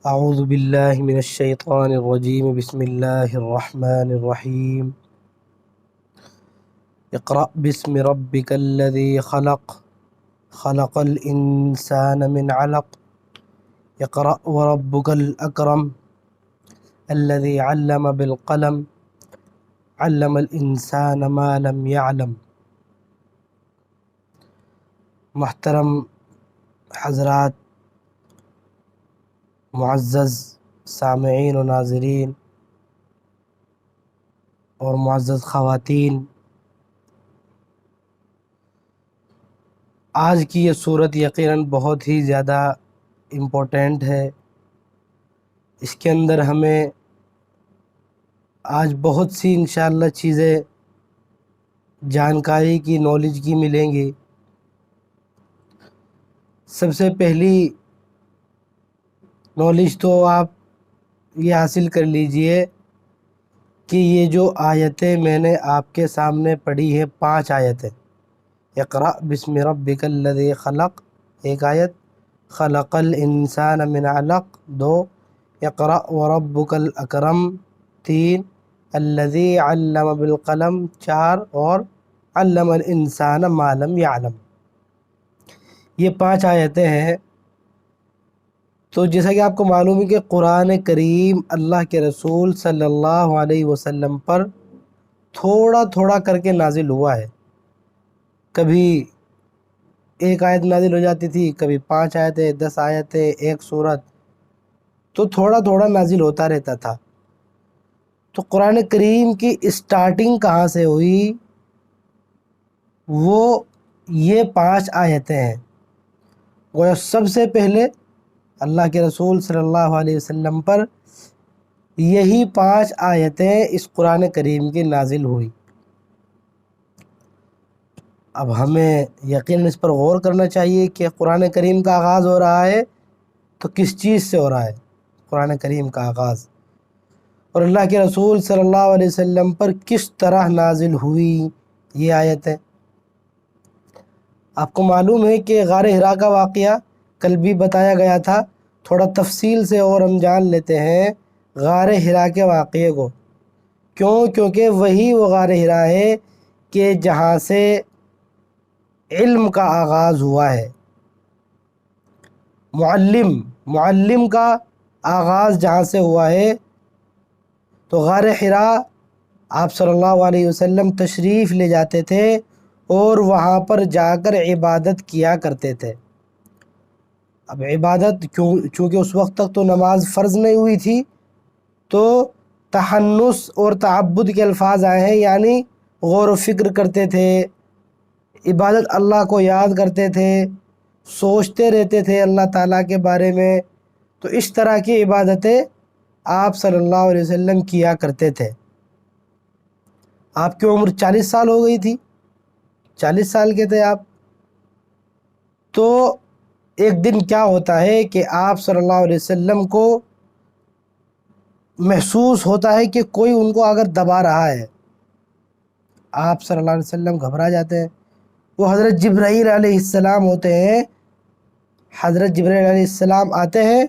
اعوذ باللہ من الشیطان الرجیم بسم اللہ الرحمن الرحیم اقرأ باسم ربک الذی خلق خلق الانسان من علق اقرأ وربک الاکرم الذی علم بالقلم علم الانسان ما لم يعلم۔ محترم حضرات، معزز سامعین و ناظرین اور معزز خواتین، آج کی یہ صورت یقیناً بہت ہی زیادہ امپورٹنٹ ہے۔ اس کے اندر ہمیں آج بہت سی انشاءاللہ چیزیں جانکاری کی، نالج کی ملیں گی۔ سب سے پہلی نالج تو آپ یہ حاصل کر لیجئے کہ یہ جو آیتیں میں نے آپ کے سامنے پڑھی ہیں، 5 آیتیں، اقرأ بسم ربک الذی خلق ایک آیت، خلق الانسان من علق 2، اقرأ وربک الاکرم 3، الذی علم بالقلم 4، اور علم الانسان ما لم یعلم، یہ 5 آیتیں ہیں۔ تو جیسا کہ آپ کو معلوم ہے کہ قرآن کریم اللہ کے رسول صلی اللہ علیہ وسلم پر تھوڑا تھوڑا کر کے نازل ہوا ہے۔ کبھی ایک آیت نازل ہو جاتی تھی، کبھی 5 آیتیں، 10 آیتیں، ایک سورت، تو تھوڑا تھوڑا نازل ہوتا رہتا تھا۔ تو قرآن کریم کی اسٹارٹنگ کہاں سے ہوئی؟ وہ یہ 5 آیتیں ہیں۔ وہ سب سے پہلے اللہ کے رسول صلی اللہ علیہ وسلم پر یہی 5 آیتیں اس قرآن کریم کی نازل ہوئی۔ اب ہمیں یقین اس پر غور کرنا چاہیے کہ قرآن کریم کا آغاز ہو رہا ہے تو کس چیز سے ہو رہا ہے قرآن کریم کا آغاز، اور اللہ کے رسول صلی اللہ علیہ وسلم پر کس طرح نازل ہوئی یہ آیتیں۔ آپ کو معلوم ہے کہ غار حرا کا واقعہ کل بھی بتایا گیا تھا، تھوڑا تفصیل سے اور ہم جان لیتے ہیں غار حرا کے واقعے کو۔ کیونکہ وہی وہ غار حرا ہے کہ جہاں سے علم کا آغاز ہوا ہے، معلم کا آغاز جہاں سے ہوا ہے۔ تو غار حرا آپ صلی اللہ علیہ وسلم تشریف لے جاتے تھے اور وہاں پر جا کر عبادت کیا کرتے تھے۔ اب عبادت چونکہ اس وقت تک تو نماز فرض نہیں ہوئی تھی، تو تحنس اور تعبد کے الفاظ آئے ہیں، یعنی غور و فکر کرتے تھے، عبادت اللہ کو یاد کرتے تھے، سوچتے رہتے تھے اللہ تعالیٰ کے بارے میں۔ تو اس طرح کی عبادتیں آپ صلی اللہ علیہ وسلم کیا کرتے تھے۔ آپ کی عمر 40 سال ہو گئی تھی، 40 سال کے تھے آپ۔ تو ایک دن کیا ہوتا ہے کہ آپ صلی اللہ علیہ وسلم کو محسوس ہوتا ہے کہ کوئی ان کو اگر دبا رہا ہے۔ آپ صلی اللہ علیہ وسلم گھبرا جاتے ہیں۔ وہ حضرت جبرائیل علیہ السلام ہوتے ہیں، حضرت جبرائیل علیہ السلام آتے ہیں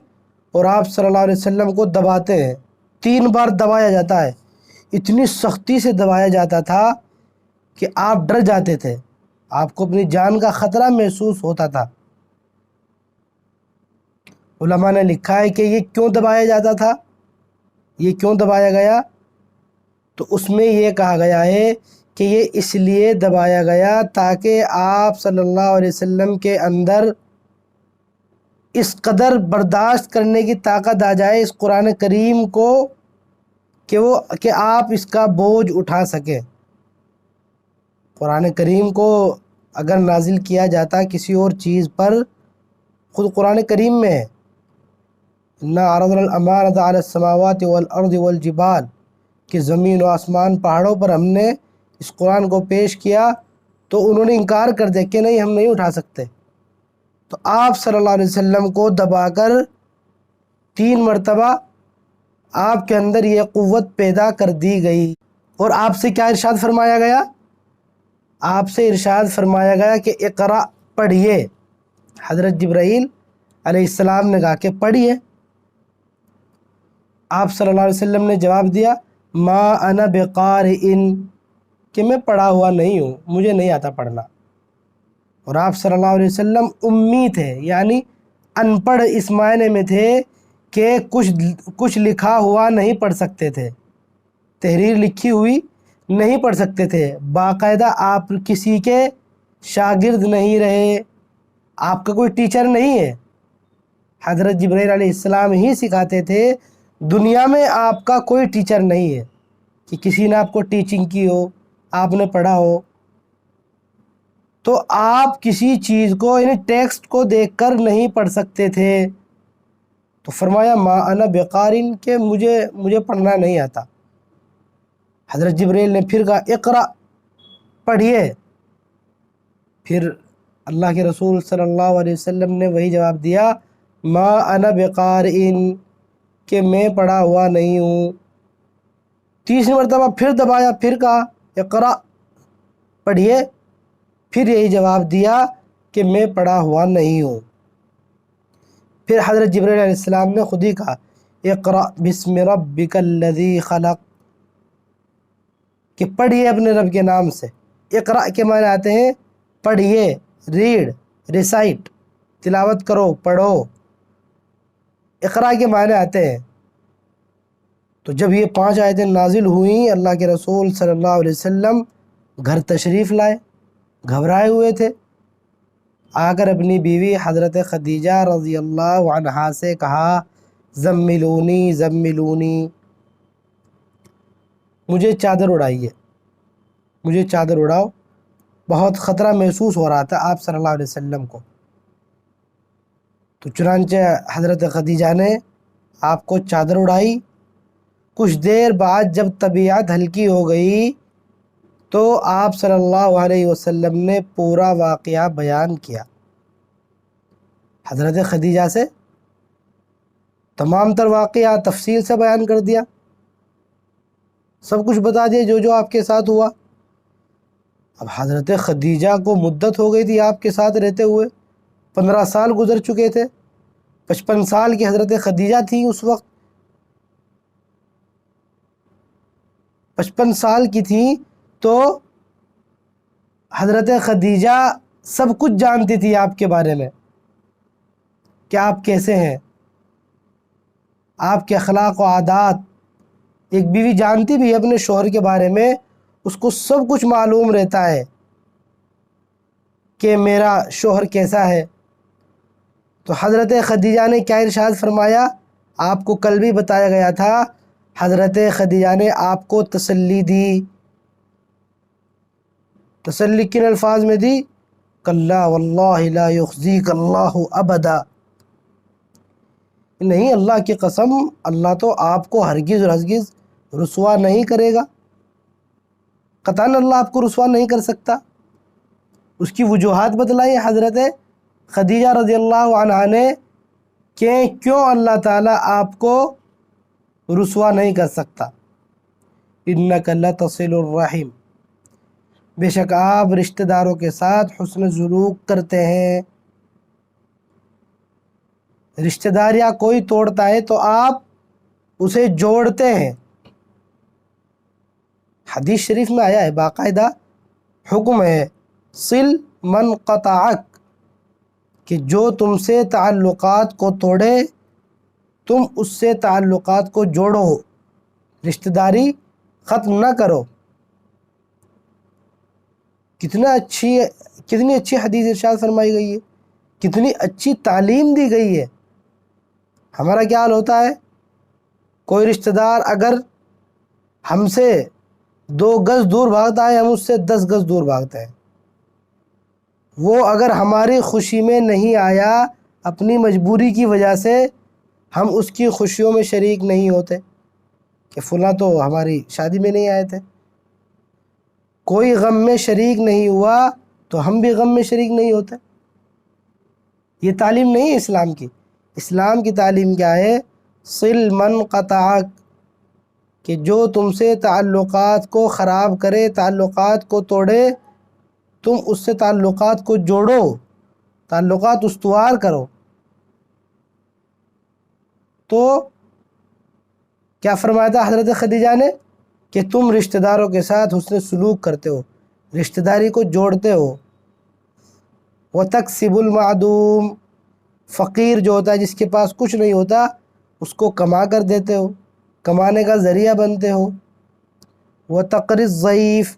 اور آپ صلی اللہ علیہ وسلم کو دباتے ہیں۔ 3 بار دبایا جاتا ہے، اتنی سختی سے دبایا جاتا تھا کہ آپ ڈر جاتے تھے، آپ کو اپنی جان کا خطرہ محسوس ہوتا تھا۔ علماء نے لکھا ہے کہ یہ کیوں دبایا جاتا تھا، یہ کیوں دبایا گیا؟ تو اس میں یہ کہا گیا ہے کہ یہ اس لیے دبایا گیا تاکہ آپ صلی اللہ علیہ وسلم کے اندر اس قدر برداشت کرنے کی طاقت آ جائے اس قرآن کریم کو کہ آپ اس کا بوجھ اٹھا سکیں۔ قرآن کریم کو اگر نازل کیا جاتا کسی اور چیز پر، خود قرآن کریم میں ہے، اِنَّا عَرَضْنَا الْأَمَانَةَ عَلَى السَّمَاوَاتِ وَالْأَرْضِ وَالْجِبَالِ، کہ زمین و آسمان پہاڑوں پر ہم نے اس قرآن کو پیش کیا تو انہوں نے انکار کر دیا کہ نہیں، ہم نہیں اٹھا سکتے۔ تو آپ صلی اللہ علیہ وسلم کو دبا کر 3 مرتبہ آپ کے اندر یہ قوت پیدا کر دی گئی۔ اور آپ سے کیا ارشاد فرمایا گیا؟ آپ سے ارشاد فرمایا گیا کہ اقرأ، پڑھیے۔ حضرت جبرائیل علیہ السلام نے کہا کہ پڑھیے۔ آپ صلی اللہ علیہ وسلم نے جواب دیا ما انا بقارئن، کہ میں پڑھا ہوا نہیں ہوں، مجھے نہیں آتا پڑھنا۔ اور آپ صلی اللہ علیہ وسلم امی تھے، یعنی ان پڑھ اس معنی میں تھے کہ کچھ لکھا ہوا نہیں پڑھ سکتے تھے، تحریر لکھی ہوئی نہیں پڑھ سکتے تھے، باقاعدہ آپ کسی کے شاگرد نہیں رہے، آپ کا کوئی ٹیچر نہیں ہے، حضرت جبرائیل علیہ السلام ہی سکھاتے تھے، دنیا میں آپ کا کوئی ٹیچر نہیں ہے کہ کسی نے آپ کو ٹیچنگ کی ہو، آپ نے پڑھا ہو۔ تو آپ کسی چیز کو یعنی ٹیکسٹ کو دیکھ کر نہیں پڑھ سکتے تھے، تو فرمایا ما انا بقارن، کہ مجھے پڑھنا نہیں آتا۔ حضرت جبرائیل نے پھر کہا اقرأ، پڑھیے۔ پھر اللہ کے رسول صلی اللہ علیہ وسلم نے وہی جواب دیا ما انا بقارئن، کہ میں پڑھا ہوا نہیں ہوں۔ تیسری مرتبہ پھر دبایا، پھر کہا اقرأ، پڑھیے۔ پھر یہی جواب دیا کہ میں پڑھا ہوا نہیں ہوں۔ پھر حضرت جبرائیل علیہ السلام نے خود ہی کہا اقرأ بسم ربک الذی خلق، کہ پڑھیے اپنے رب کے نام سے۔ اقرأ کے معنی آتے ہیں پڑھیے، ریڈ، ریسائٹ، تلاوت کرو، پڑھو۔ اقرأ کے معنی آتے ہیں۔ تو جب یہ 5 آیتیں نازل ہوئیں، اللہ کے رسول صلی اللہ علیہ وسلم گھر تشریف لائے، گھبرائے ہوئے تھے، آ کر اپنی بیوی حضرت خدیجہ رضی اللہ عنہا سے کہا زملونی زملونی، مجھے چادر اڑائیے، مجھے چادر اڑاؤ۔ بہت خطرہ محسوس ہو رہا تھا آپ صلی اللہ علیہ وسلم کو۔ تو چنانچہ حضرت خدیجہ نے آپ کو چادر اڑائی۔ کچھ دیر بعد جب طبیعت ہلکی ہو گئی تو آپ صلی اللہ علیہ وسلم نے پورا واقعہ بیان کیا، حضرت خدیجہ سے تمام تر واقعہ تفصیل سے بیان کر دیا، سب کچھ بتا دیا جو آپ کے ساتھ ہوا۔ اب حضرت خدیجہ کو مدت ہو گئی تھی آپ کے ساتھ رہتے ہوئے، 15 سال گزر چکے تھے، 55 سال کی حضرت خدیجہ تھیں اس وقت، 55 سال کی تھیں، تو حضرت خدیجہ سب کچھ جانتی تھی آپ کے بارے میں کہ آپ کیسے ہیں، آپ کے اخلاق و عادات۔ ایک بیوی جانتی بھی ہے اپنے شوہر کے بارے میں، اس کو سب کچھ معلوم رہتا ہے کہ میرا شوہر کیسا ہے۔ تو حضرت خدیجہ نے کیا ارشاد فرمایا، آپ کو کل بھی بتایا گیا تھا، حضرت خدیجہ نے آپ کو تسلی دی۔ تسلی کن الفاظ میں دی، کلا واللہ لا یخزیک اللہ ابدا، نہیں اللہ کی قسم، اللہ تو آپ کو ہرگز اور ہرگز رسوا نہیں کرے گا، قطعاً اللہ آپ کو رسوا نہیں کر سکتا۔ اس کی وجوہات بتلائی حضرت خدیجہ رضی اللہ عنہا نے کہ کیوں اللہ تعالیٰ آپ کو رسوا نہیں کر سکتا۔ انک لتصل الرحم، بے شک آپ رشتہ داروں کے ساتھ حسن سلوک کرتے ہیں۔ رشتہ داریاں کوئی توڑتا ہے تو آپ اسے جوڑتے ہیں۔ حدیث شریف میں آیا ہے، باقاعدہ حکم ہے صل من قطعک، کہ جو تم سے تعلقات کو توڑے تم اس سے تعلقات کو جوڑو، رشتہ داری ختم نہ کرو۔ کتنی اچھی حدیث ارشاد فرمائی گئی ہے، کتنی اچھی تعلیم دی گئی ہے۔ ہمارا کیا حال ہوتا ہے، کوئی رشتہ دار اگر ہم سے 2 گز دور بھاگتا ہے، ہم اس سے 10 گز دور بھاگتے ہیں۔ وہ اگر ہماری خوشی میں نہیں آیا، اپنی مجبوری کی وجہ سے ہم اس کی خوشیوں میں شریک نہیں ہوتے، کہ فلاں تو ہماری شادی میں نہیں آئے تھے، کوئی غم میں شریک نہیں ہوا تو ہم بھی غم میں شریک نہیں ہوتے۔ یہ تعلیم نہیں ہے اسلام کی۔ اسلام کی تعلیم کیا ہے، صل من قطعک، کہ جو تم سے تعلقات کو خراب کرے، تعلقات کو توڑے، تم اس سے تعلقات کو جوڑو، تعلقات استوار کرو۔ تو کیا فرمایا تھا حضرت خدیجہ نے کہ تم رشتہ داروں کے ساتھ حسن سلوک کرتے ہو، رشتہ داری کو جوڑتے ہو۔ وَتَكْسِبُ الْمَعْدُومِ، فقیر جو ہوتا ہے، جس کے پاس کچھ نہیں ہوتا، اس کو کما کر دیتے ہو، کمانے کا ذریعہ بنتے ہو۔ وَتَقْرِي الضَّيْفِ،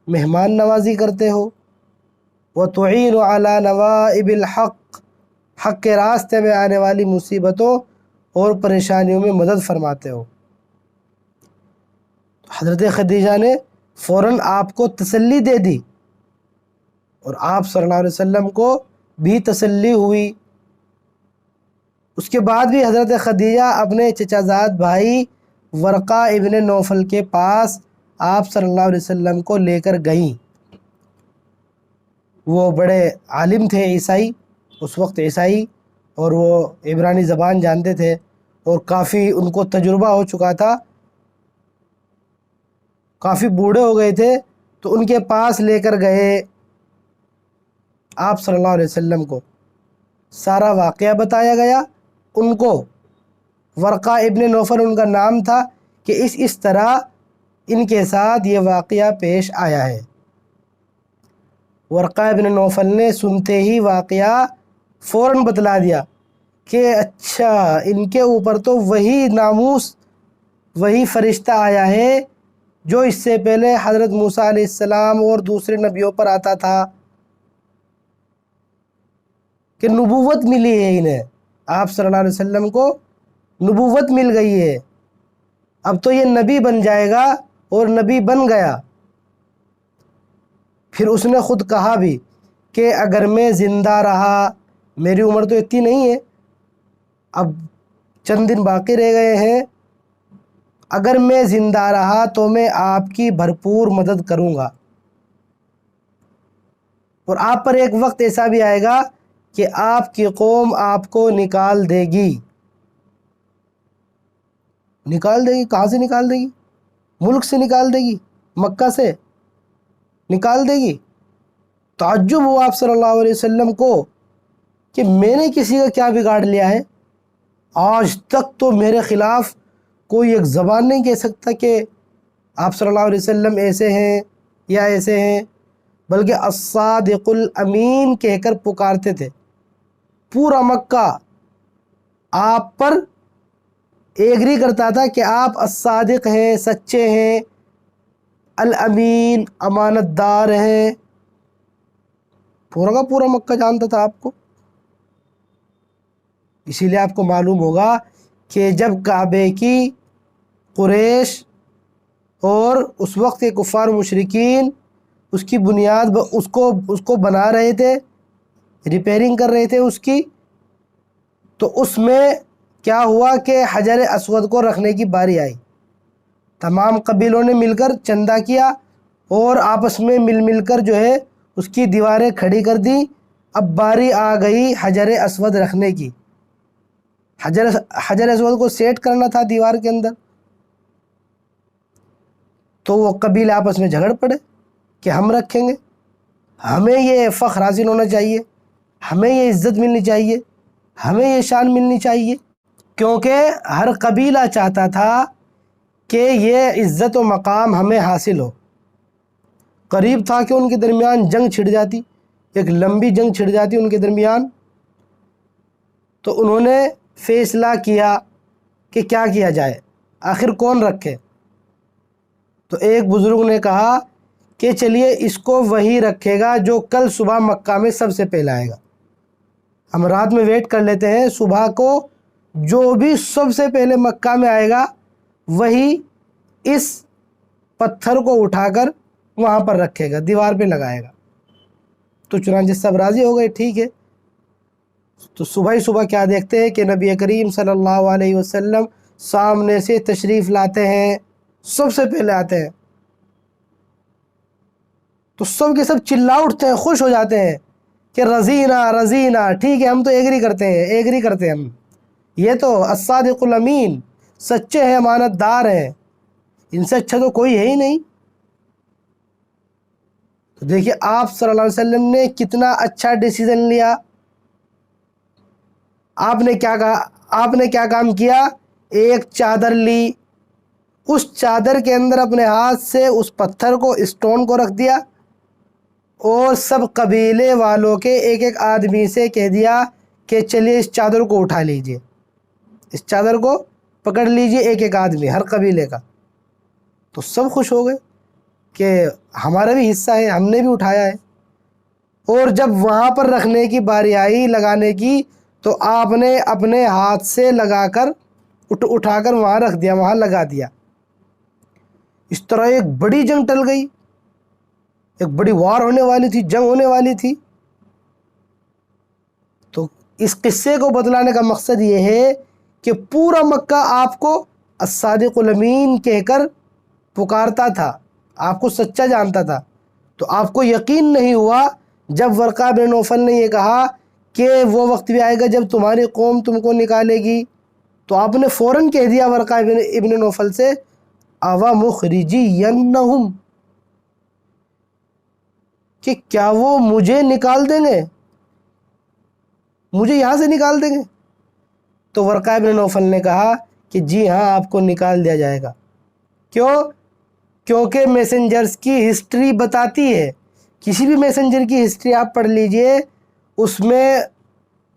مہمان نوازی کرتے ہو۔ وَتُعِينُ عَلَى نَوَائِبِ الْحَقِّ، حق کے راستے میں آنے والی مصیبتوں اور پریشانیوں میں مدد فرماتے ہو۔ حضرت خدیجہ نے فوراً آپ کو تسلی دے دی، اور آپ صلی اللہ علیہ وسلم کو بھی تسلی ہوئی۔ اس کے بعد بھی حضرت خدیجہ اپنے چچا زاد بھائی ورقہ ابن نوفل کے پاس آپ صلی اللہ علیہ وسلم کو لے کر گئیں۔ وہ بڑے عالم تھے، عیسائی، اس وقت عیسائی، اور وہ عبرانی زبان جانتے تھے، اور کافی ان کو تجربہ ہو چکا تھا، کافی بوڑھے ہو گئے تھے، تو ان کے پاس لے کر گئے آپ صلی اللہ علیہ وسلم کو۔ سارا واقعہ بتایا گیا ان کو۔ ورقہ ابن نوفل ان کا نام تھا، کہ اس طرح ان کے ساتھ یہ واقعہ پیش آیا ہے۔ ورقہ ابن نوفل نے سنتے ہی واقعہ فوراً بتلا دیا کہ اچھا، ان کے اوپر تو وہی ناموس، وہی فرشتہ آیا ہے جو اس سے پہلے حضرت موسیٰ علیہ السلام اور دوسرے نبیوں پر آتا تھا، کہ نبوت ملی ہے انہیں، آپ صلی اللہ علیہ وسلم کو نبوت مل گئی ہے، اب تو یہ نبی بن جائے گا، اور نبی بن گیا۔ پھر اس نے خود کہا بھی کہ اگر میں زندہ رہا، میری عمر تو اتنی نہیں ہے، اب چند دن باقی رہ گئے ہیں، اگر میں زندہ رہا تو میں آپ کی بھرپور مدد کروں گا، اور آپ پر ایک وقت ایسا بھی آئے گا کہ آپ کی قوم آپ کو نکال دے گی۔ نکال دے گی؟ کہاں سے نکال دے گی؟ ملک سے نکال دے گی، مکہ سے نکال دے گی۔ تعجب ہوا آپ صلی اللہ علیہ وسلم کو کہ میں نے کسی کا کیا بگاڑ لیا ہے؟ آج تک تو میرے خلاف کوئی ایک زبان نہیں کہہ سکتا کہ آپ صلی اللہ علیہ وسلم ایسے ہیں یا ایسے ہیں، بلکہ الصادق الامین کہہ کر پکارتے تھے۔ پورا مکہ آپ پر ایگری کرتا تھا کہ آپ الصادق ہیں، سچے ہیں، الامین، امانت دار ہیں۔ پورا کا پورا مکہ جانتا تھا آپ کو۔ اسی لیے آپ کو معلوم ہوگا کہ جب کعبے کی قریش اور اس وقت کے کفار مشرکین اس کی بنیاد اس کو بنا رہے تھے، ریپیرنگ کر رہے تھے اس کی، تو اس میں کیا ہوا کہ حجر اسود کو رکھنے کی باری آئی۔ تمام قبیلوں نے مل کر چندہ کیا، اور آپس میں مل کر جو ہے اس کی دیواریں کھڑی کر دی۔ اب باری آ گئی حجر اسود رکھنے کی، حجر اسود کو سیٹ کرنا تھا دیوار کے اندر۔ تو وہ قبیلے آپس میں جھگڑ پڑے کہ ہم رکھیں گے، ہمیں یہ فخر حاصل ہونا چاہیے، ہمیں یہ عزت ملنی چاہیے، ہمیں یہ شان ملنی چاہیے، کیونکہ ہر قبیلہ چاہتا تھا کہ یہ عزت و مقام ہمیں حاصل ہو۔ قریب تھا کہ ان کے درمیان جنگ چھڑ جاتی، ایک لمبی جنگ چھڑ جاتی ان کے درمیان۔ تو انہوں نے فیصلہ کیا کہ کیا کیا جائے، آخر کون رکھے۔ تو ایک بزرگ نے کہا کہ چلیے اس کو وہی رکھے گا جو کل صبح مکہ میں سب سے پہلے آئے گا، ہم رات میں ویٹ کر لیتے ہیں، صبح کو جو بھی سب سے پہلے مکہ میں آئے گا وہی اس پتھر کو اٹھا کر وہاں پر رکھے گا، دیوار پہ لگائے گا۔ تو چنانچہ سب راضی ہو گئے، ٹھیک ہے۔ تو صبح ہی صبح کیا دیکھتے ہیں کہ نبی کریم صلی اللہ علیہ وسلم سامنے سے تشریف لاتے ہیں، سب سے پہلے آتے ہیں۔ تو سب کے سب چلا اٹھتے ہیں، خوش ہو جاتے ہیں کہ رضینا رضینا، ٹھیک ہے، ہم تو ایگری کرتے ہیں ہم، یہ تو الصادق الامین، سچے ہیں، امانت دار ہیں، ان سے اچھا تو کوئی ہے ہی نہیں۔ تو دیکھیے آپ صلی اللہ علیہ وسلم نے کتنا اچھا ڈیسیزن لیا۔ آپ نے کیا کہا؟ آپ نے کیا کام کیا؟ ایک چادر لی، اس چادر کے اندر اپنے ہاتھ سے اس پتھر کو، اسٹون کو رکھ دیا، اور سب قبیلے والوں کے ایک ایک آدمی سے کہہ دیا کہ چلیے اس چادر کو اٹھا لیجئے، اس چادر کو پکڑ لیجئے، ایک ایک آدمی ہر قبیلے کا۔ تو سب خوش ہو گئے کہ ہمارا بھی حصہ ہے، ہم نے بھی اٹھایا ہے۔ اور جب وہاں پر رکھنے کی باری آئی، لگانے کی، تو آپ نے اپنے ہاتھ سے لگا کر اٹھا کر وہاں رکھ دیا، وہاں لگا دیا۔ اس طرح ایک بڑی جنگ ٹل گئی، ایک بڑی وار ہونے والی تھی، جنگ ہونے والی تھی۔ تو اس قصے کو بتلانے کا مقصد یہ ہے کہ پورا مکہ آپ کو الصادق الامین کہہ کر پکارتا تھا، آپ کو سچا جانتا تھا۔ تو آپ کو یقین نہیں ہوا جب ورقہ بن نوفل نے یہ کہا کہ وہ وقت بھی آئے گا جب تمہاری قوم تم کو نکالے گی، تو آپ نے فوراً کہہ دیا ورقہ ابن نوفل سے اَوَ مُخْرِجِيَنَّهُمْ، کہ کیا وہ مجھے نکال دیں گے، مجھے یہاں سے نکال دیں گے؟ تو ورقہ ابن نوفل نے کہا کہ جی ہاں، آپ کو نکال دیا جائے گا۔ کیوں؟ کیونکہ میسنجرز کی ہسٹری بتاتی ہے، کسی بھی میسنجر کی ہسٹری آپ پڑھ لیجئے، اس میں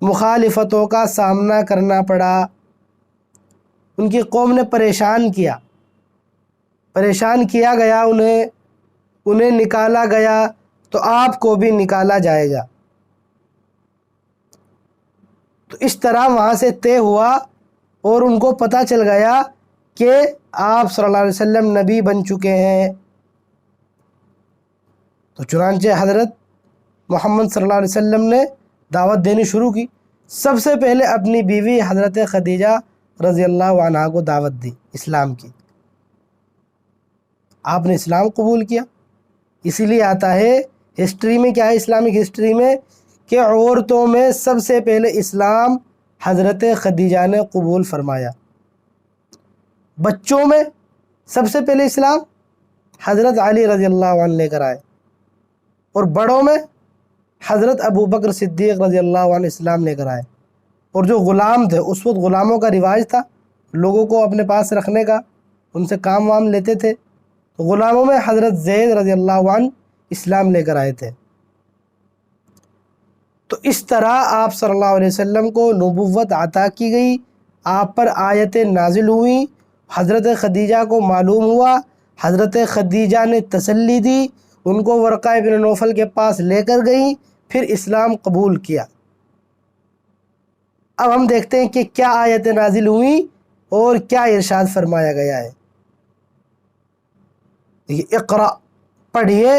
مخالفتوں کا سامنا کرنا پڑا، ان کی قوم نے پریشان کیا گیا، انہیں نکالا گیا، تو آپ کو بھی نکالا جائے گا۔ تو اس طرح وہاں سے طے ہوا، اور ان کو پتہ چل گیا کہ آپ صلی اللہ علیہ وسلم نبی بن چکے ہیں۔ تو چنانچہ حضرت محمد صلی اللہ علیہ وسلم نے دعوت دینی شروع کی۔ سب سے پہلے اپنی بیوی حضرت خدیجہ رضی اللہ عنہا کو دعوت دی اسلام کی، آپ نے اسلام قبول کیا۔ اسی لیے آتا ہے ہسٹری میں، کیا ہے اسلامک ہسٹری میں، کہ عورتوں میں سب سے پہلے اسلام حضرت خدیجہ نے قبول فرمایا، بچوں میں سب سے پہلے اسلام حضرت علی رضی اللہ عنہ لے کر آئے، اور بڑوں میں حضرت ابو بکر صدیق رضی اللہ عنہ اسلام لے کر آئے۔ اور جو غلام تھے، اس وقت غلاموں کا رواج تھا لوگوں کو اپنے پاس رکھنے کا، ان سے کام وام لیتے تھے، تو غلاموں میں حضرت زید رضی اللہ عنہ اسلام لے کر آئے تھے۔ تو اس طرح آپ صلی اللہ علیہ وسلم کو نبوت عطا کی گئی، آپ پر آیتیں نازل ہوئیں، حضرت خدیجہ کو معلوم ہوا، حضرت خدیجہ نے تسلی دی، ان کو ورقہ ابن نوفل کے پاس لے کر گئیں، پھر اسلام قبول کیا۔ اب ہم دیکھتے ہیں کہ کیا آیتیں نازل ہوئیں اور کیا ارشاد فرمایا گیا ہے۔ اقرأ، پڑھیے،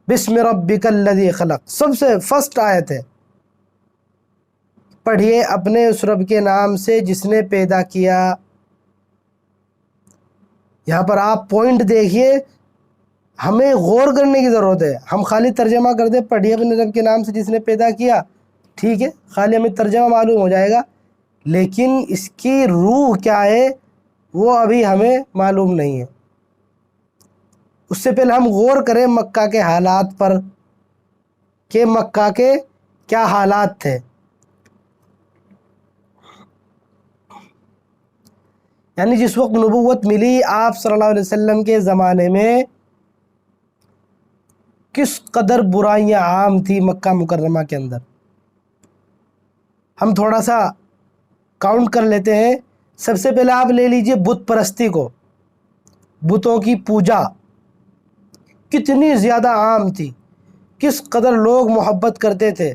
بسم ربک الذی خلق، سب سے فرسٹ آیت ہے، پڑھیے اپنے اس رب کے نام سے جس نے پیدا کیا۔ یہاں پر آپ پوائنٹ دیکھیے، ہمیں غور کرنے کی ضرورت ہے۔ ہم خالی ترجمہ کر دیں پڑھیے اپنے رب کے نام سے جس نے پیدا کیا، ٹھیک ہے، خالی ہمیں ترجمہ معلوم ہو جائے گا، لیکن اس کی روح کیا ہے وہ ابھی ہمیں معلوم نہیں ہے۔ اس سے پہلے ہم غور کریں مکہ کے حالات پر، کہ مکہ کے کیا حالات تھے۔ یعنی جس وقت نبوت ملی آپ صلی اللہ علیہ وسلم کے زمانے میں کس قدر برائیاں عام تھی مکہ مکرمہ کے اندر۔ ہم تھوڑا سا کاؤنٹ کر لیتے ہیں۔ سب سے پہلے آپ لے لیجئے بت پرستی کو، بتوں کی پوجا کتنی زیادہ عام تھی، کس قدر لوگ محبت کرتے تھے،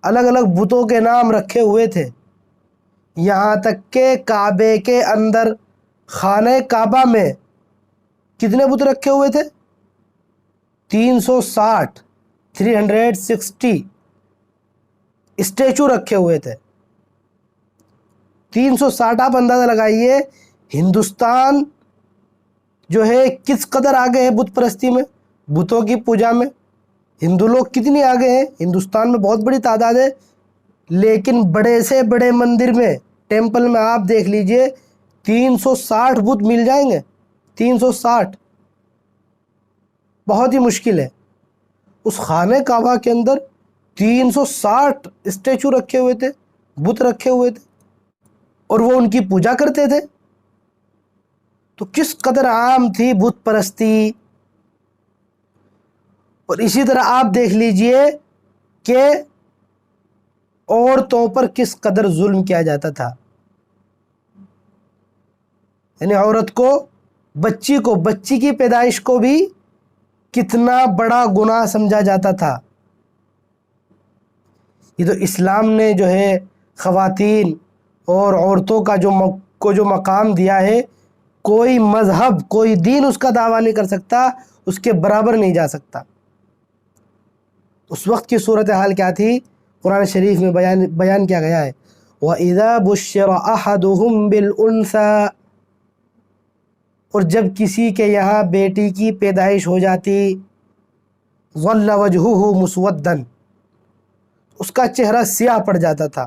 الگ الگ بتوں کے نام رکھے ہوئے تھے، یہاں تک کہ کعبے کے اندر خانہ کعبہ میں کتنے بت رکھے ہوئے تھے؟ 360 اسٹیچو رکھے ہوئے تھے۔ 360، آپ اندازہ لگائیے ہندوستان جو ہے کس قدر آگے ہے بت پرستی میں، بتوں کی پوجا میں۔ ہندو لوگ کتنی آگے ہیں، ہندوستان میں بہت بڑی تعداد ہے، لیکن بڑے سے بڑے مندر میں، ٹیمپل میں آپ دیکھ لیجئے 360 بت مل جائیں گے۔ 360 بہت ہی مشکل ہے۔ اس خانہ کعبہ کے اندر 360 اسٹیچو رکھے ہوئے تھے، بت رکھے ہوئے تھے، اور وہ ان کی پوجا کرتے تھے۔ تو کس قدر عام تھی بت پرستی. اور اسی طرح آپ دیکھ لیجئے کہ عورتوں پر کس قدر ظلم کیا جاتا تھا. یعنی عورت کو، بچی کی پیدائش کو بھی کتنا بڑا گناہ سمجھا جاتا تھا. یہ تو اسلام نے جو ہے خواتین اور عورتوں کا جو مقام دیا ہے، کوئی مذہب، کوئی دین اس کا دعویٰ نہیں کر سکتا، اس کے برابر نہیں جا سکتا. اس وقت کی صورتحال کیا تھی قرآن شریف میں بیان کیا گیا ہے. وَإِذَا بُشِّرَ أَحَدُهُمْ بِالْأُنْثَى، اور جب کسی کے یہاں بیٹی کی پیدائش ہو جاتی، ظَلَّ وَجْهُهُ مُسْوَدًّا، اس کا چہرہ سیاہ پڑ جاتا تھا.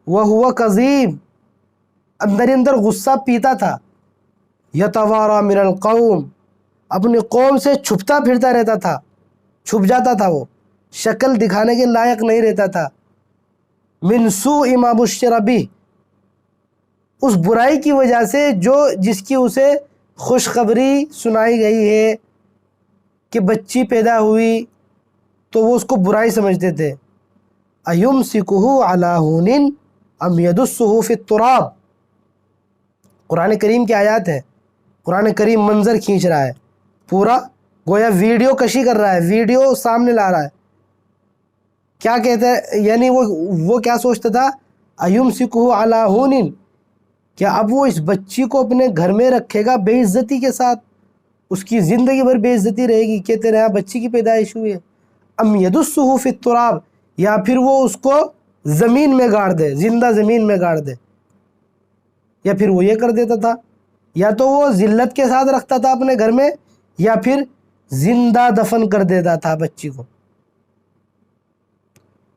وَهُوَ كَظِيمٌ، اندر غصہ پیتا تھا. يَتَوَارَى مِنَ الْقَوْمِ، اپنی قوم سے چھپتا پھرتا رہتا تھا، چھپ جاتا تھا، وہ شکل دکھانے کے لائق نہیں رہتا تھا. مِنْ سُوءِ مَا بُشِّرَ بِهِ، اس برائی کی وجہ سے جس کی اسے خوشخبری سنائی گئی ہے کہ بچی پیدا ہوئی، تو وہ اس کو برائی سمجھتے تھے. أَيُمْسِكُهُ عَلَى هُونٍ أَمْ يَدُسُّهُ فِي التُّرَابِ، قرآن کریم کی آیات ہے. قرآن کریم منظر کھینچ رہا ہے، پورا گویا ویڈیو کشی کر رہا ہے، ویڈیو سامنے لا رہا ہے. کیا کہتا ہے؟ یعنی وہ کیا سوچتا تھا؟ أَيُمْسِكُهُ عَلَى هُونٍ، کیا اب وہ اس بچی کو اپنے گھر میں رکھے گا بے عزتی کے ساتھ، اس کی زندگی بھر بے عزتی رہے گی کہ تیرے یہاں بچی کی پیدائش ہوئی ہے. ام یدسہ فی التراب، یا پھر وہ اس کو زمین میں گاڑ دے، زندہ زمین میں گاڑ دے. یا پھر وہ یہ کر دیتا تھا، یا تو وہ ذلت کے ساتھ رکھتا تھا اپنے گھر میں، یا پھر زندہ دفن کر دیتا تھا بچی کو.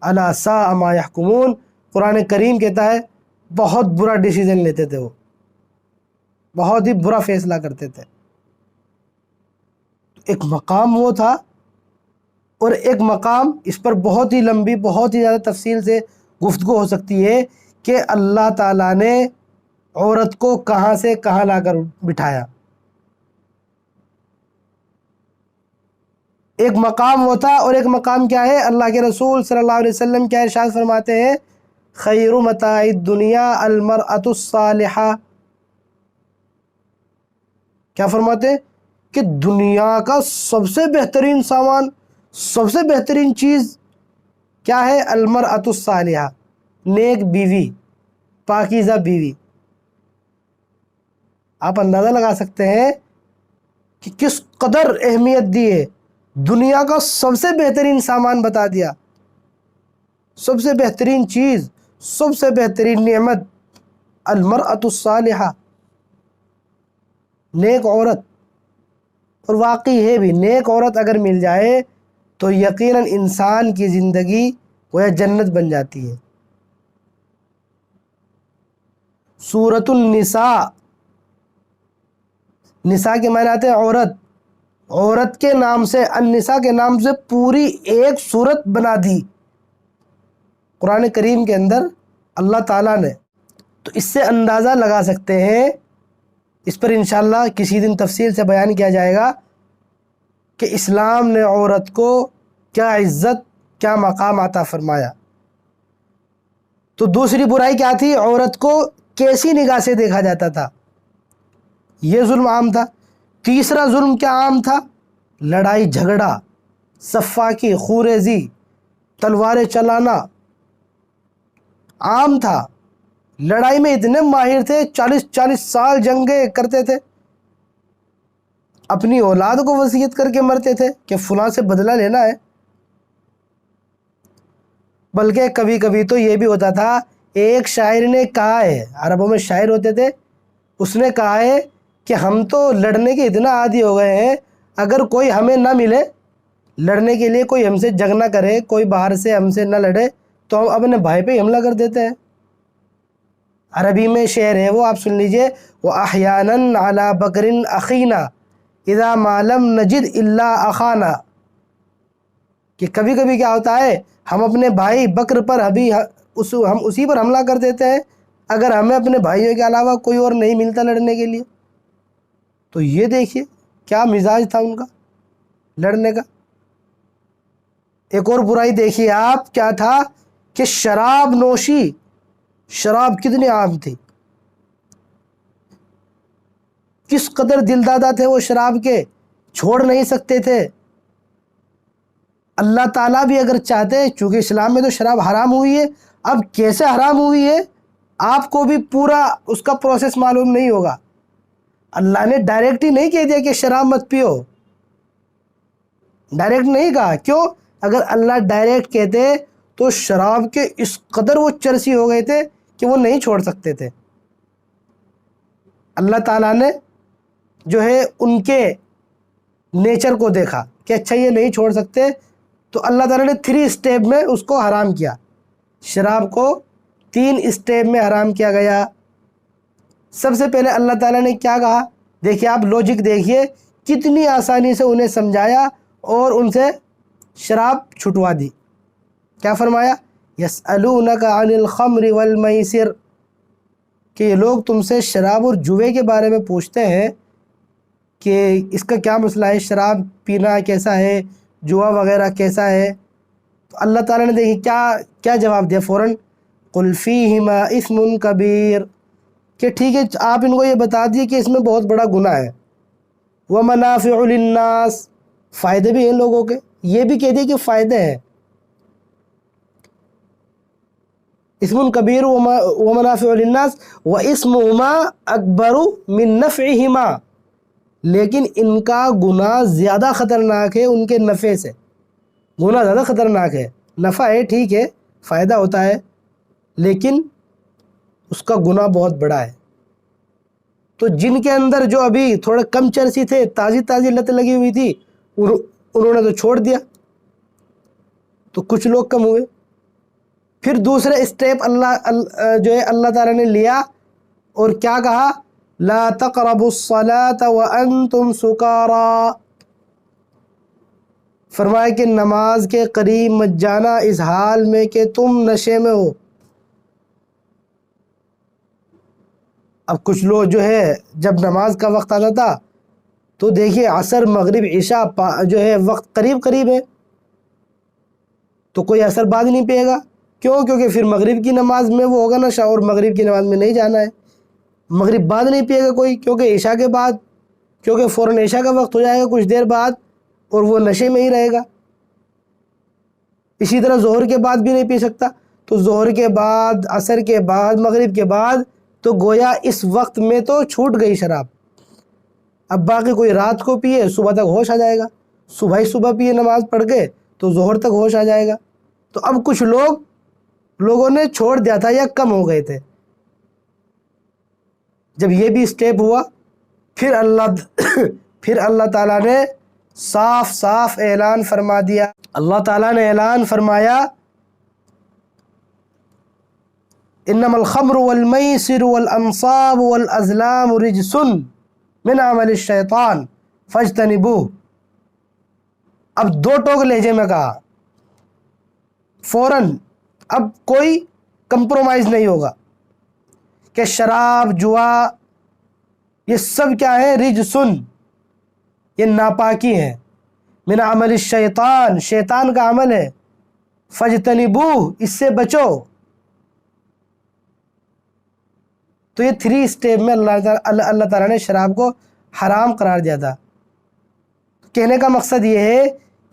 الا ساء ما یحکمون، قرآن کریم کہتا ہے بہت برا ڈیسیژن لیتے تھے، وہ بہت ہی برا فیصلہ کرتے تھے. ایک مقام وہ تھا، اور ایک مقام اس پر بہت ہی لمبی، بہت ہی زیادہ تفصیل سے گفتگو ہو سکتی ہے کہ اللہ تعالیٰ نے عورت کو کہاں سے کہاں لا کر بٹھایا. ایک مقام وہ تھا، اور ایک مقام کیا ہے؟ اللہ کے رسول صلی اللہ علیہ وسلم کیا ارشاد فرماتے ہیں؟ خیر متاع الدنیا المرأة الصالحہ. کیا فرماتے ہیں؟ کہ دنیا کا سب سے بہترین سامان، سب سے بہترین چیز کیا ہے؟ المرأة الصالحہ، نیک بیوی، پاکیزہ بیوی. آپ اندازہ لگا سکتے ہیں کہ کس قدر اہمیت دی ہے. دنیا کا سب سے بہترین سامان بتا دیا، سب سے بہترین چیز، سب سے بہترین نعمت، المرأة الصالحہ، نیک عورت. اور واقعی ہے بھی، نیک عورت اگر مل جائے تو یقیناً انسان کی زندگی وہ جنت بن جاتی ہے. سورۃ النساء، نساء کے معنی آتے ہیں عورت، عورت کے نام سے، النساء کے نام سے پوری ایک سورت بنا دی قرآن کریم کے اندر اللہ تعالیٰ نے. تو اس سے اندازہ لگا سکتے ہیں، اس پر انشاءاللہ کسی دن تفصیل سے بیان کیا جائے گا کہ اسلام نے عورت کو کیا عزت، کیا مقام عطا فرمایا. تو دوسری برائی کیا تھی؟ عورت کو کیسی نگاہ سے دیکھا جاتا تھا، یہ ظلم عام تھا. تیسرا ظلم کیا عام تھا؟ لڑائی جھگڑا، سفاکی، خوریزی، تلواریں چلانا عام تھا. لڑائی میں اتنے ماہر تھے، 40 سال جنگیں کرتے تھے، اپنی اولاد کو وصیت کر کے مرتے تھے کہ فلاں سے بدلہ لینا ہے. بلکہ کبھی کبھی تو یہ بھی ہوتا تھا، ایک شاعر نے کہا ہے، عربوں میں شاعر ہوتے تھے، اس نے کہا ہے کہ ہم تو لڑنے کے اتنا عادی ہو گئے ہیں، اگر کوئی ہمیں نہ ملے لڑنے کے لیے، کوئی ہم سے جنگ نہ کرے، کوئی باہر سے ہم سے نہ لڑے، تو ہم اپنے بھائی پہ حملہ کر دیتے ہیں. عربی میں شعر ہے، وہ آپ سن لیجئے. وَأَحْيَانًا عَلَى بَكْرٍ أَخِينَا اِذَا مَا لَمْ نَجِدْ إِلَّا أَخَانَا، کہ کبھی کبھی کیا ہوتا ہے، ہم اپنے بھائی بکر پر ہم اسی پر حملہ کر دیتے ہیں اگر ہمیں اپنے بھائیوں کے علاوہ کوئی اور نہیں ملتا لڑنے کے لیے. تو یہ دیکھیے کیا مزاج تھا ان کا لڑنے کا. ایک اور برائی دیکھیے آپ کیا تھا کہ شراب نوشی. شراب کتنی عام تھی, کس قدر دل دادا تھے وہ شراب کے, چھوڑ نہیں سکتے تھے. اللہ تعالیٰ بھی اگر چاہتے, چونکہ اسلام میں تو شراب حرام ہوئی ہے, اب کیسے حرام ہوئی ہے آپ کو بھی پورا اس کا پروسیس معلوم نہیں ہوگا. اللہ نے ڈائریکٹ ہی نہیں کہہ دیا کہ شراب مت پیو, ڈائریکٹ نہیں کہا. کیوں؟ اگر اللہ ڈائریکٹ کہتے تو شراب کے اس قدر وہ چرسی ہو گئے تھے کہ وہ نہیں چھوڑ سکتے تھے. اللہ تعالیٰ نے جو ہے ان کے نیچر کو دیکھا کہ اچھا یہ نہیں چھوڑ سکتے, تو اللہ تعالیٰ نے 3 اسٹیپ میں اس کو حرام کیا. شراب کو 3 اسٹیپ میں حرام کیا گیا. سب سے پہلے اللہ تعالیٰ نے کیا کہا, دیکھیے آپ لوجک دیکھیے کتنی آسانی سے انہیں سمجھایا اور ان سے شراب چھٹوا دی. کیا فرمایا؟ یسألونک عن الخمر والمیسر, کہ یہ لوگ تم سے شراب اور جوے کے بارے میں پوچھتے ہیں کہ اس کا کیا مسئلہ ہے, شراب پینا کیسا ہے, جوا وغیرہ کیسا ہے. تو اللہ تعالیٰ نے دیکھیں کیا جواب دیا فوراً, قل فیہما اثم کبیر, کہ ٹھیک ہے آپ ان کو یہ بتا دیے کہ اس میں بہت بڑا گناہ ہے. ومنافع للناس, فائدے بھی ہیں لوگوں کے, یہ بھی کہہ دیے کہ فائدے ہیں. اسم کبیر ومنافع للناس واسمہما اکبر من نفعہما, لیکن ان کا گناہ زیادہ خطرناک ہے ان کے نفع سے. گناہ زیادہ خطرناک ہے, نفع ہے ٹھیک ہے, فائدہ ہوتا ہے, لیکن اس کا گناہ بہت بڑا ہے. تو جن کے اندر جو ابھی تھوڑے کم چرسی تھے, تازی لت لگی ہوئی تھی, انہوں نے تو چھوڑ دیا, تو کچھ لوگ کم ہوئے. پھر دوسرے اسٹیپ جو ہے اللہ تعالیٰ نے لیا اور کیا کہا, لا تقربوا الصلاة وانتم سکارا, فرمایا کہ نماز کے قریب مت جانا اس حال میں کہ تم نشے میں ہو. اب کچھ لوگ جو ہے جب نماز کا وقت آتا تھا تو دیکھیے عصر مغرب عشاء جو ہے وقت قریب ہے, تو کوئی اثر بعد نہیں پائے گا. کیوں؟ کیونکہ پھر مغرب کی نماز میں وہ ہوگا نشہ, اور مغرب کی نماز میں نہیں جانا ہے. مغرب بعد نہیں پیے گا کوئی, کیونکہ عشاء کے بعد, کیونکہ فوراً عشاء کا وقت ہو جائے گا کچھ دیر بعد, اور وہ نشے میں ہی رہے گا. اسی طرح ظہر کے بعد بھی نہیں پی سکتا, تو ظہر کے بعد, عصر کے بعد, مغرب کے بعد, تو گویا اس وقت میں تو چھوٹ گئی شراب. اب باقی کوئی رات کو پیے صبح تک ہوش آ جائے گا, صبح پیے نماز پڑھ کے تو ظہر تک ہوش آ جائے گا. تو اب کچھ لوگوں نے چھوڑ دیا تھا یا کم ہو گئے تھے. جب یہ بھی اسٹیپ ہوا, پھر اللہ تعالیٰ نے صاف اعلان فرما دیا. اللہ تعالیٰ نے اعلان فرمایا, انما الخمر والمیسر والانصاب والازلام رجس من عمل الشیطان فاجتنبوہ. اب 2 ٹوک لہجے میں کہا فوراً, اب کوئی کمپرومائز نہیں ہوگا کہ شراب جوا یہ سب کیا ہے, رجسن, یہ ناپاکی ہے, من عمل الشیطان, شیطان کا عمل ہے, فاجتنبوہ, اس سے بچو. تو یہ 3 اسٹیپ میں اللہ تعالیٰ نے شراب کو حرام قرار دیا تھا. کہنے کا مقصد یہ ہے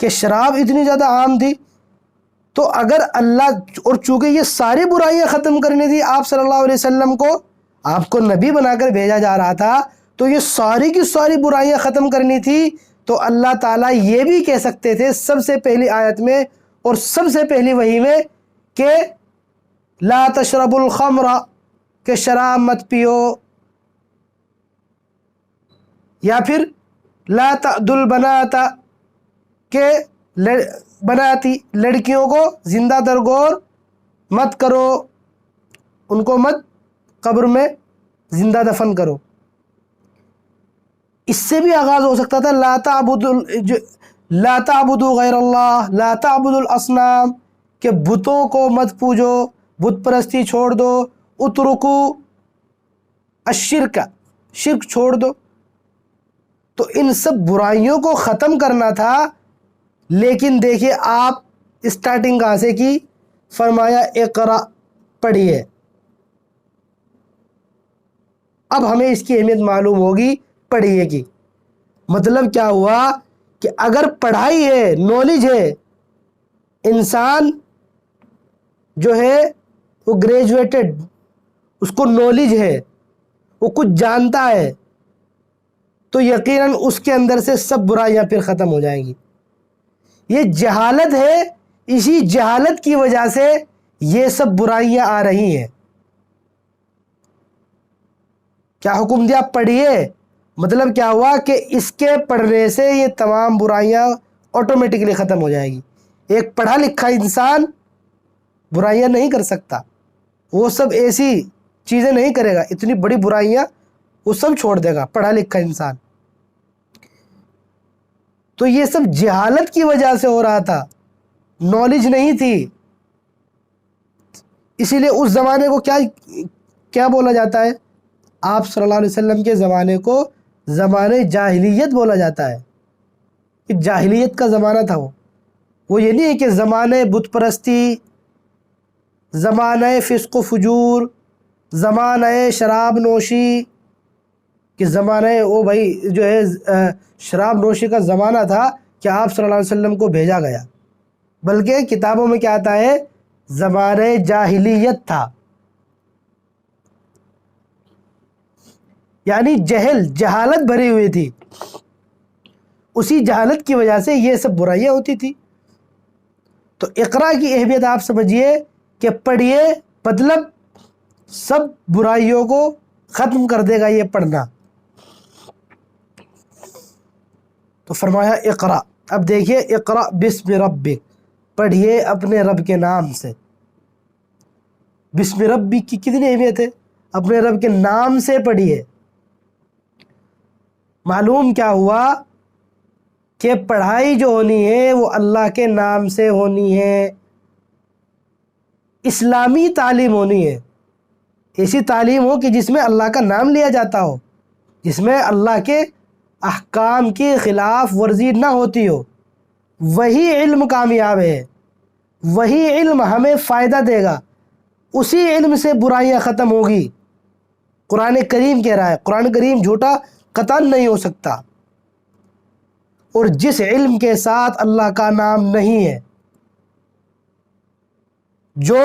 کہ شراب اتنی زیادہ عام تھی, تو اگر اللہ, اور چونکہ یہ ساری برائیاں ختم کرنی تھی آپ صلی اللہ علیہ وسلم کو, آپ کو نبی بنا کر بھیجا جا رہا تھا, تو یہ ساری کی ساری برائیاں ختم کرنی تھی, تو اللہ تعالیٰ یہ بھی کہہ سکتے تھے سب سے پہلی آیت میں اور سب سے پہلی وحی میں کہ لا تشربوا الخمر, کہ شراب مت پیو, یا پھر لا تعدوا البنات, کہ بناتی لڑکیوں کو زندہ درگور مت کرو, ان کو مت قبر میں زندہ دفن کرو. اس سے بھی آغاز ہو سکتا تھا لا تعبدوا غیر اللہ, لا تعبدوا الاصنام, کہ بتوں کو مت پوجو, بت پرستی چھوڑ دو, اترکو الشرک، شرک چھوڑ دو. تو ان سب برائیوں کو ختم کرنا تھا، لیکن دیکھیے آپ اسٹارٹنگ کہاں سے کی؟ فرمایا اقرا، پڑھیے. اب ہمیں اس کی اہمیت معلوم ہوگی پڑھیے کی. مطلب کیا ہوا کہ اگر پڑھائی ہے، نالج ہے، انسان جو ہے وہ گریجویٹڈ، اس کو نالج ہے، وہ کچھ جانتا ہے، تو یقیناً اس کے اندر سے سب برائیاں پھر ختم ہو جائیں گی. یہ جہالت ہے، اسی جہالت کی وجہ سے یہ سب برائیاں آ رہی ہیں. کیا حکم دیا؟ پڑھیے. مطلب کیا ہوا کہ اس کے پڑھنے سے یہ تمام برائیاں آٹومیٹکلی ختم ہو جائے گی. ایک پڑھا لکھا انسان برائیاں نہیں کر سکتا، وہ سب ایسی چیزیں نہیں کرے گا، اتنی بڑی برائیاں وہ سب چھوڑ دے گا پڑھا لکھا انسان. تو یہ سب جہالت کی وجہ سے ہو رہا تھا، نالج نہیں تھی. اسی لیے اس زمانے کو کیا بولا جاتا ہے؟ آپ صلی اللہ علیہ وسلم کے زمانے کو زمانے جاہلیت بولا جاتا ہے، کہ جاہلیت کا زمانہ تھا. وہ یہ نہیں ہے کہ زمانے بت پرستی، زمانہ فسق و فجور، زمانہ شراب نوشی، کہ زمانہ وہ بھائی جو ہے شراب نوشی کا زمانہ تھا کہ آپ صلی اللہ علیہ وسلم کو بھیجا گیا. بلکہ کتابوں میں کیا آتا ہے؟ زمانہ جاہلیت تھا. یعنی جہالت بھری ہوئی تھی، اسی جہالت کی وجہ سے یہ سب برائیاں ہوتی تھی. تو اقرا کی اہمیت آپ سمجھیے کہ پڑھیے، مطلب سب برائیوں کو ختم کر دے گا یہ پڑھنا. تو فرمایا اقرا. اب دیکھیے اقرا بسم ربک، پڑھیے اپنے رب کے نام سے. بسم ربک کی کتنی اہمیت ہے؟ اپنے رب کے نام سے پڑھیے. معلوم کیا ہوا کہ پڑھائی جو ہونی ہے وہ اللہ کے نام سے ہونی ہے، اسلامی تعلیم ہونی ہے. ایسی تعلیم ہو کہ جس میں اللہ کا نام لیا جاتا ہو، جس میں اللہ کے احکام کی خلاف ورزی نہ ہوتی ہو. وہی علم کامیاب ہے، وہی علم ہمیں فائدہ دے گا، اسی علم سے برائیاں ختم ہوگی. قرآن کریم کہہ رہا ہے، قرآن کریم جھوٹا قطعاً نہیں ہو سکتا. اور جس علم کے ساتھ اللہ کا نام نہیں ہے، جو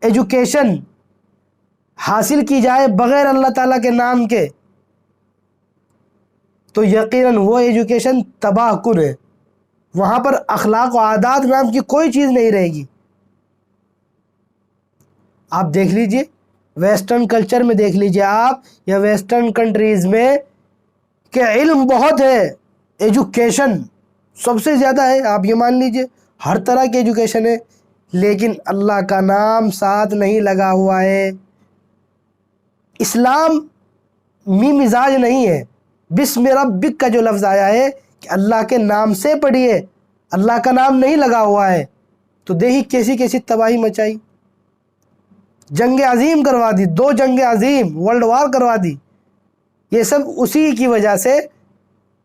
ایجوکیشن حاصل کی جائے بغیر اللہ تعالیٰ کے نام کے، تو یقیناً وہ ایجوکیشن تباہ کن ہے. وہاں پر اخلاق و عادات نام کی کوئی چیز نہیں رہے گی. آپ دیکھ لیجئے ویسٹرن کلچر میں، دیکھ لیجئے آپ، یا ویسٹرن کنٹریز میں، کہ علم بہت ہے، ایجوکیشن سب سے زیادہ ہے. آپ یہ مان لیجئے ہر طرح کی ایجوکیشن ہے، لیکن اللہ کا نام ساتھ نہیں لگا ہوا ہے. اسلام می مزاج نہیں ہے. بسم ربک کا جو لفظ آیا ہے کہ اللہ کے نام سے پڑھیے، اللہ کا نام نہیں لگا ہوا ہے. تو دیکھیے کیسی کیسی تباہی مچائی، جنگ عظیم کروا دی، 2 جنگ عظیم، ورلڈ وار کروا دی. یہ سب اسی کی وجہ سے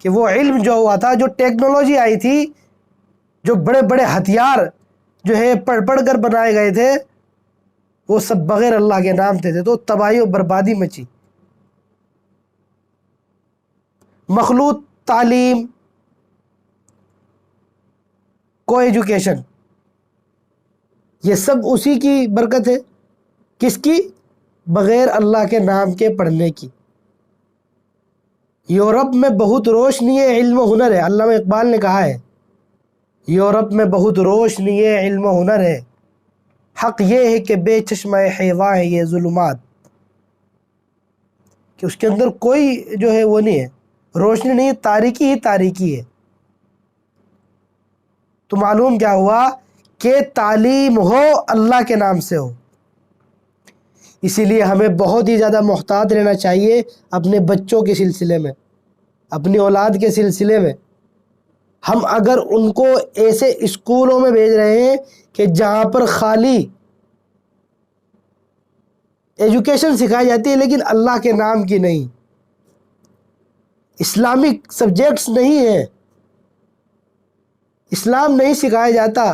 کہ وہ علم جو ہوا تھا، جو ٹیکنالوجی آئی تھی، جو بڑے بڑے ہتھیار جو ہے پڑھ کر بنائے گئے تھے، وہ سب بغیر اللہ کے نام تھے، تو تباہی و بربادی مچی. مخلوط تعلیم، کو ایجوکیشن، یہ سب اسی کی برکت ہے. کس کی؟ بغیر اللہ کے نام کے پڑھنے کی. یورپ میں بہت روشنی ہے، علم و ہنر ہے. علامہ اقبال نے کہا ہے یورپ میں بہت روشنی ہے، علم و ہنر ہے، حق یہ ہے کہ بے چشمہ حیواں ہے یہ ظلمات. کہ اس کے اندر کوئی جو ہے وہ نہیں ہے، روشنی نہیں ہے، تاریکی ہی تاریکی ہے. تو معلوم کیا ہوا کہ تعلیم ہو اللہ کے نام سے ہو. اسی لیے ہمیں بہت ہی زیادہ محتاط رہنا چاہیے اپنے بچوں کے سلسلے میں، اپنی اولاد کے سلسلے میں. ہم اگر ان کو ایسے اسکولوں میں بھیج رہے ہیں کہ جہاں پر خالی ایجوکیشن سکھائی جاتی ہے لیکن اللہ کے نام کی نہیں، اسلامک سبجیکٹس نہیں ہیں، اسلام نہیں سکھایا جاتا،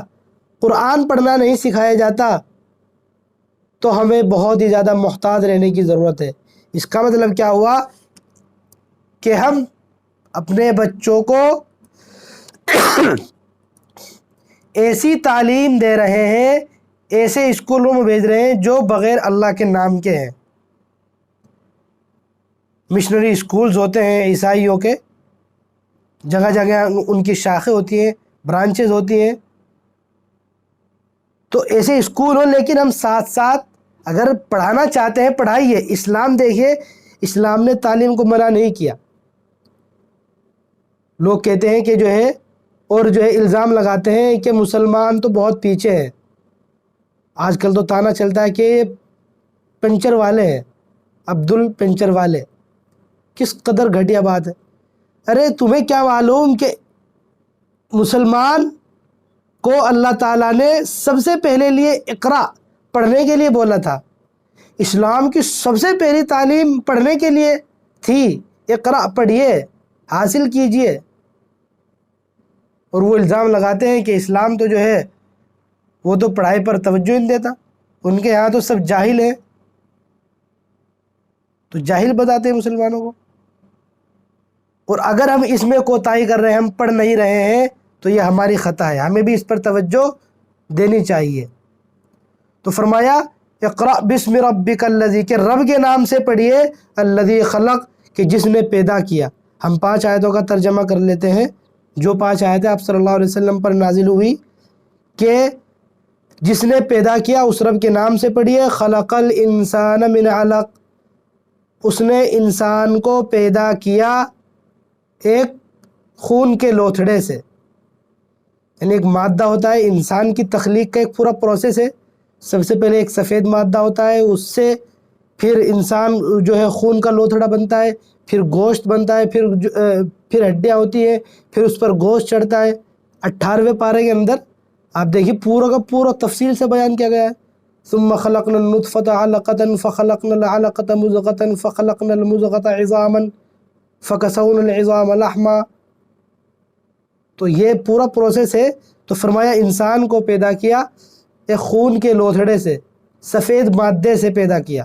قرآن پڑھنا نہیں سکھایا جاتا، تو ہمیں بہت ہی زیادہ محتاط رہنے کی ضرورت ہے۔ اس کا مطلب کیا ہوا کہ ہم اپنے بچوں کو ایسی تعلیم دے رہے ہیں، ایسے اسکولوں میں بھیج رہے ہیں جو بغیر اللہ کے نام کے ہیں۔ مشنری اسکولز ہوتے ہیں عیسائیوں کے، جگہ جگہ ان کی شاخیں ہوتی ہیں، برانچز ہوتی ہیں، تو ایسے اسکول ہوں، لیکن ہم ساتھ ساتھ اگر پڑھانا چاہتے ہیں پڑھائیے۔ اسلام دیکھیے، اسلام نے تعلیم کو منع نہیں کیا۔ لوگ کہتے ہیں کہ جو ہے، اور جو ہے الزام لگاتے ہیں کہ مسلمان تو بہت پیچھے ہیں۔ آج کل تو تانا چلتا ہے کہ یہ پنچر والے ہیں، عبد الپنچر والے، کس قدر گھٹیا بات ہے۔ ارے تمہیں کیا معلوم کہ مسلمان کو اللہ تعالیٰ نے سب سے پہلے لیے اقرا پڑھنے کے لیے بولا تھا، اسلام کی سب سے پہلی تعلیم پڑھنے کے لیے تھی، اقرا پڑھیے، حاصل کیجئے۔ اور وہ الزام لگاتے ہیں کہ اسلام تو جو ہے وہ تو پڑھائی پر توجہ نہیں دیتا، ان کے یہاں تو سب جاہل ہیں، تو جاہل بتاتے ہیں مسلمانوں کو۔ اور اگر ہم اس میں کوتاہی کر رہے ہیں، ہم پڑھ نہیں رہے ہیں، تو یہ ہماری خطا ہے، ہمیں بھی اس پر توجہ دینی چاہیے۔ تو فرمایا اقرأ بسم ربک الذی، کہ رب کے نام سے پڑھیے، الذی خلق، کہ جس نے پیدا کیا۔ ہم 5 آیتوں کا ترجمہ کر لیتے ہیں، جو 5 آیتیں آپ صلی اللہ علیہ وسلم پر نازل ہوئی، کہ جس نے پیدا کیا اس رب کے نام سے پڑھیے۔ خلق الانسان من علق، اس نے انسان کو پیدا کیا ایک خون کے لوتھڑے سے، یعنی ایک مادہ ہوتا ہے، انسان کی تخلیق کا ایک پورا پروسیس ہے۔ سب سے پہلے ایک سفید مادہ ہوتا ہے، اس سے پھر انسان جو ہے خون کا لوتھڑا بنتا ہے، پھر گوشت بنتا ہے، پھر ہڈیاں ہوتی ہیں، پھر اس پر گوشت چڑھتا ہے۔ 18ویں پارے کے اندر آپ دیکھیے پورا کا پورا تفصیل سے بیان کیا گیا ہے۔ ثم خلقنا النطفة علقة فخلقنا العلقة مضغة فخلقنا المضغة عظاما فكسونا العظام لحما، تو یہ پورا پروسیس ہے۔ تو فرمایا انسان کو پیدا کیا ایک خون کے لوتھڑے سے، سفید مادے سے پیدا کیا۔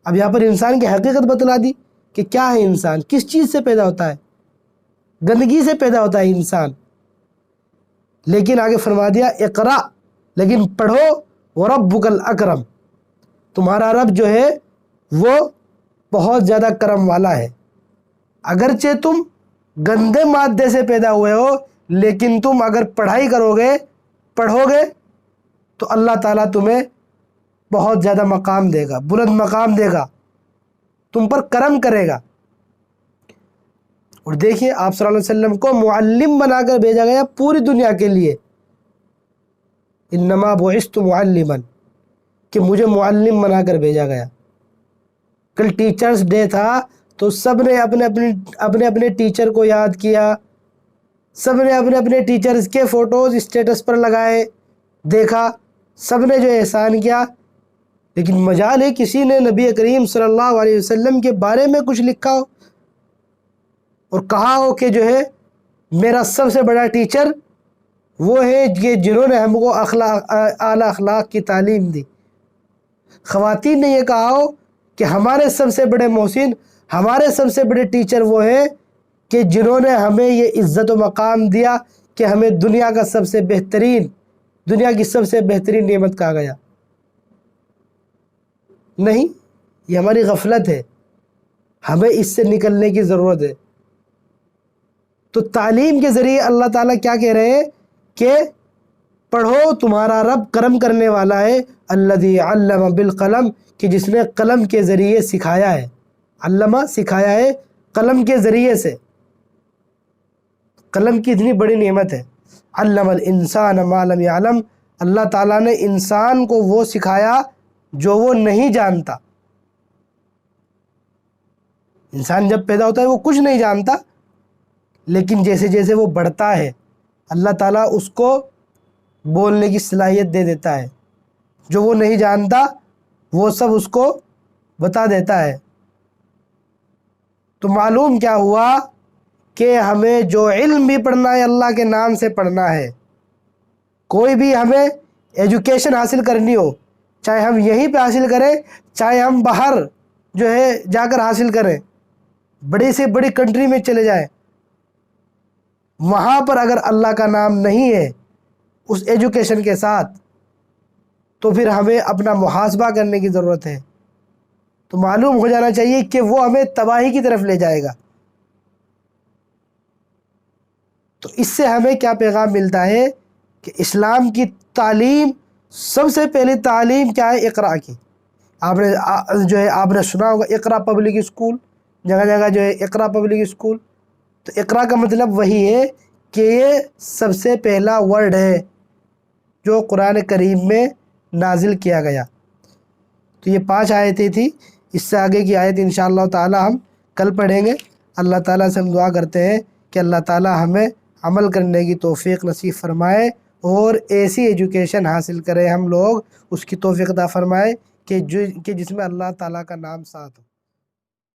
اب یہاں پر انسان کی حقیقت بتلا دی کہ کیا ہے انسان، کس چیز سے پیدا ہوتا ہے، گندگی سے پیدا ہوتا ہے انسان۔ لیکن آگے فرما دیا اقرا، لیکن پڑھو، وربک الاکرم، تمہارا رب جو ہے وہ بہت زیادہ کرم والا ہے۔ اگرچہ تم گندے مادے سے پیدا ہوئے ہو، لیکن تم اگر پڑھائی کرو گے، پڑھو گے، تو اللہ تعالیٰ تمہیں بہت زیادہ مقام دے گا، بلند مقام دے گا، تم پر کرم کرے گا۔ اور دیکھیے آپ صلی اللہ علیہ وسلم کو معلم بنا کر بھیجا گیا پوری دنیا کے لیے، انما بعثت معلما، کہ مجھے معلم بنا کر بھیجا گیا۔ کل ٹیچرز ڈے تھا تو سب نے اپنے اپنے ٹیچر کو یاد کیا، سب نے اپنے اپنے ٹیچرز کے فوٹوز اسٹیٹس پر لگائے، دیکھا، سب نے جو احسان کیا۔ لیکن مجال ہے کسی نے نبی کریم صلی اللہ علیہ وسلم کے بارے میں کچھ لکھا ہو اور کہا ہو کہ جو ہے میرا سب سے بڑا ٹیچر وہ ہے کہ جنہوں نے ہم کو اعلیٰ اخلاق کی تعلیم دی۔ خواتین نے یہ کہا ہو کہ ہمارے سب سے بڑے محسن، ہمارے سب سے بڑے ٹیچر وہ ہیں کہ جنہوں نے ہمیں یہ عزت و مقام دیا کہ ہمیں دنیا کا سب سے بہترین، دنیا کی سب سے بہترین نعمت کہا گیا۔ نہیں، یہ ہماری غفلت ہے، ہمیں اس سے نکلنے کی ضرورت ہے۔ تو تعلیم کے ذریعے اللہ تعالیٰ کیا کہہ رہے ہیں کہ پڑھو، تمہارا رب کرم کرنے والا ہے، الذی علم بالقلم، کہ جس نے قلم کے ذریعے سکھایا ہے، علمہ سکھایا ہے قلم کے ذریعے سے۔ قلم کی اتنی بڑی نعمت ہے۔ علم الانسان ما لم یعلم، اللہ تعالیٰ نے انسان کو وہ سکھایا جو وہ نہیں جانتا۔ انسان جب پیدا ہوتا ہے وہ کچھ نہیں جانتا، لیکن جیسے جیسے وہ بڑھتا ہے اللہ تعالیٰ اس کو بولنے کی صلاحیت دے دیتا ہے۔ جو وہ نہیں جانتا وہ سب اس کو بتا دیتا ہے۔ تو معلوم کیا ہوا کہ ہمیں جو علم بھی پڑھنا ہے اللہ کے نام سے پڑھنا ہے۔ کوئی بھی ہمیں ایجوکیشن حاصل کرنی ہو، چاہے ہم یہیں پہ حاصل کریں، چاہے ہم باہر جو ہے جا کر حاصل کریں، بڑی سے بڑی کنٹری میں چلے جائیں، وہاں پر اگر اللہ کا نام نہیں ہے اس ایجوکیشن کے ساتھ، تو پھر ہمیں اپنا محاسبہ کرنے کی ضرورت ہے۔ تو معلوم ہو جانا چاہیے کہ وہ ہمیں تباہی کی طرف لے جائے گا۔ تو اس سے ہمیں کیا پیغام ملتا ہے کہ اسلام کی تعلیم، سب سے پہلی تعلیم کیا ہے؟ اقرا کی۔ آپ نے جو ہے آپ نے سنا ہوگا اقرا پبلک اسکول، جگہ جگہ جو ہے اقرا پبلک اسکول۔ تو اقرا کا مطلب وہی ہے کہ یہ سب سے پہلا ورڈ ہے جو قرآن کریم میں نازل کیا گیا۔ تو یہ 5 آیتیں تھی، اس سے آگے کی آیت انشاءاللہ تعالی ہم کل پڑھیں گے۔ اللہ تعالیٰ سے ہم دعا کرتے ہیں کہ اللہ تعالیٰ ہمیں عمل کرنے کی توفیق نصیب فرمائے اور ایسی ایجوکیشن حاصل کریں ہم لوگ، اس کی توفیق عطا فرمائے کہ جس میں اللہ تعالیٰ کا نام ساتھ ہو۔